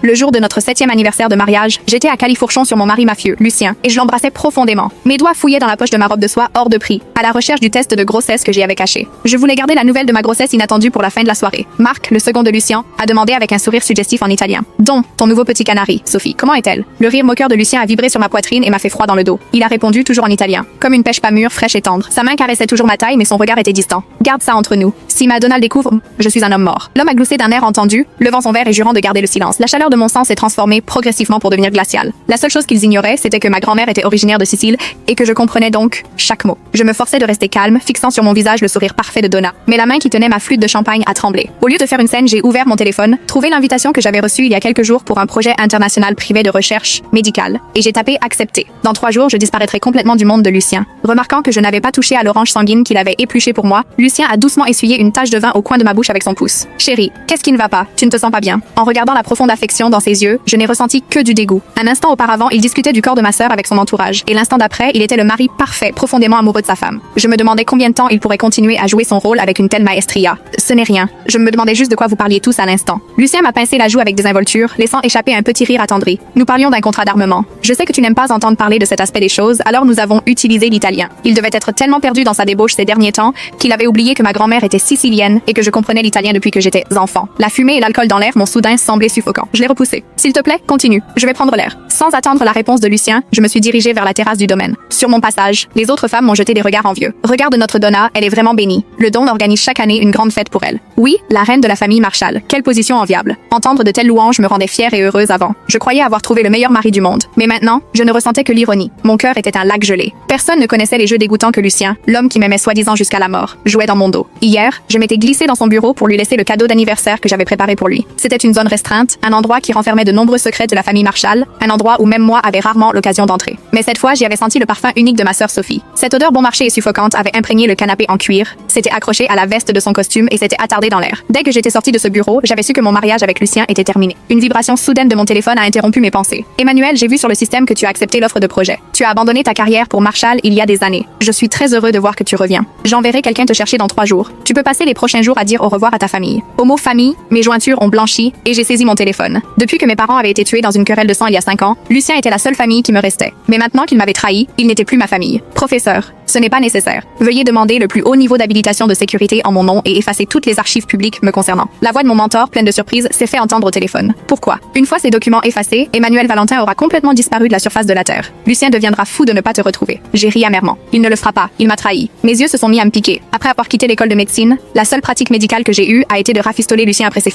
Le jour de notre 7e anniversaire de mariage, j'étais à califourchon sur mon mari mafieux, Lucien, et je l'embrassais profondément. Mes doigts fouillaient dans la poche de ma robe de soie hors de prix, à la recherche du test de grossesse que j'y avais caché. Je voulais garder la nouvelle de ma grossesse inattendue pour la fin de la soirée. Marc, le second de Lucien, a demandé avec un sourire suggestif en italien. Donc, ton nouveau petit canari, Sophie, comment est-elle? Le rire moqueur de Lucien a vibré sur ma poitrine et m'a fait froid dans le dos. Il a répondu toujours en italien, comme une pêche pas mûre, fraîche et tendre. Sa main caressait toujours ma taille, mais son regard était distant. Garde ça entre nous. Si Madonna le découvre, je suis un homme mort. L'homme a gloussé d'un air entendu, levant son verre et jurant de garder le silence. La chaleur de mon sang s'est transformée progressivement pour devenir glaciale. La seule chose qu'ils ignoraient, c'était que ma grand-mère était originaire de Sicile et que je comprenais donc chaque mot. Je me forçais de rester calme, fixant sur mon visage le sourire parfait de Donna. Mais la main qui tenait ma flûte de champagne a tremblé. Au lieu de faire une scène, j'ai ouvert mon téléphone, trouvé l'invitation que j'avais reçue il y a quelques jours pour un projet international privé de recherche médicale, et j'ai tapé accepter. Dans 3 jours, je disparaîtrai complètement du monde de Lucien. Remarquant que je n'avais pas touché à l'orange sanguine qu'il avait épluché pour moi, Lucien a doucement essuyé une tache de vin au coin de ma bouche avec son pouce. Chérie, qu'est-ce qui ne va pas? Tu ne te sens pas bien? En regardant la profonde affection dans ses yeux, je n'ai ressenti que du dégoût. Un instant auparavant, il discutait du corps de ma sœur avec son entourage, et l'instant d'après, il était le mari parfait, profondément amoureux de sa femme. Je me demandais combien de temps il pourrait continuer à jouer son rôle avec une telle maestria. Ce n'est rien. Je me demandais juste de quoi vous parliez tous à l'instant. Lucien m'a pincé la joue avec désinvolture, laissant échapper un petit rire attendri. Nous parlions d'un contrat d'armement. Je sais que tu n'aimes pas entendre parler de cet aspect des choses, alors nous avons utilisé l'italien. Il devait être tellement perdu dans sa débauche ces derniers temps qu'il avait oublié que ma grand-mère était sicilienne et que je comprenais l'italien depuis que j'étais enfant. La fumée et l'alcool dans l'air m'ont soudain semblé suffocants. Je l'ai repoussé. S'il te plaît, continue. Je vais prendre l'air. Sans attendre la réponse de Lucien, je me suis dirigée vers la terrasse du domaine. Sur mon passage, les autres femmes m'ont jeté des regards envieux. Regarde notre Donna, elle est vraiment bénie. Le Don organise chaque année une grande fête pour elle. Oui, la reine de la famille Marshall. Quelle position enviable. Entendre de telles louanges me rendait fière et heureuse avant. Je croyais avoir trouvé le meilleur mari du monde. Mais maintenant, je ne ressentais que l'ironie. Mon cœur était un lac gelé. Personne ne connaissait les jeux dégoûtants que Lucien, l'homme qui m'aimait soi-disant jusqu'à la mort, jouait dans mon dos. Hier, je m'étais glissée dans son bureau pour lui laisser le cadeau d'anniversaire que j'avais préparé pour lui. C'était une zone restreinte, un endroit qui renfermait de nombreux secrets de la famille Marshall, un endroit où même moi avait rarement l'occasion d'entrer. Mais cette fois, j'y avais senti le parfum unique de ma sœur Sophie. Cette odeur bon marché et suffocante avait imprégné le canapé en cuir, s'était accroché à la veste de son costume et s'était attardé dans l'air. Dès que j'étais sortie de ce bureau, j'avais su que mon mariage avec Lucien était terminé. Une vibration soudaine de mon téléphone a interrompu mes pensées. Emmanuel, j'ai vu sur le système que tu as accepté l'offre de projet. Tu as abandonné ta carrière pour Marshall il y a des années. Je suis très heureux de voir que tu reviens. J'enverrai quelqu'un te chercher dans 3 jours. Tu peux passer les prochains jours à dire au revoir à ta famille. Au mot famille, mes jointures ont blanchi et j'ai saisi mon téléphone. Depuis que mes parents avaient été tués dans une querelle de sang il y a 5 ans, Lucien était la seule famille qui me restait. Mais maintenant qu'il m'avait trahi, il n'était plus ma famille. Professeur, ce n'est pas nécessaire. Veuillez demander le plus haut niveau d'habilitation de sécurité en mon nom et effacer toutes les archives publiques me concernant. La voix de mon mentor, pleine de surprise, s'est fait entendre au téléphone. Pourquoi? Une fois ces documents effacés, Emmanuel Valentin aura complètement disparu de la surface de la Terre. Lucien deviendra fou de ne pas te retrouver. J'ai ri amèrement. Il ne le fera pas. Il m'a trahi. Mes yeux se sont mis à me piquer. Après avoir quitté l'école de médecine, la seule pratique médicale que j'ai eue a été de rafistoler Lucien après ses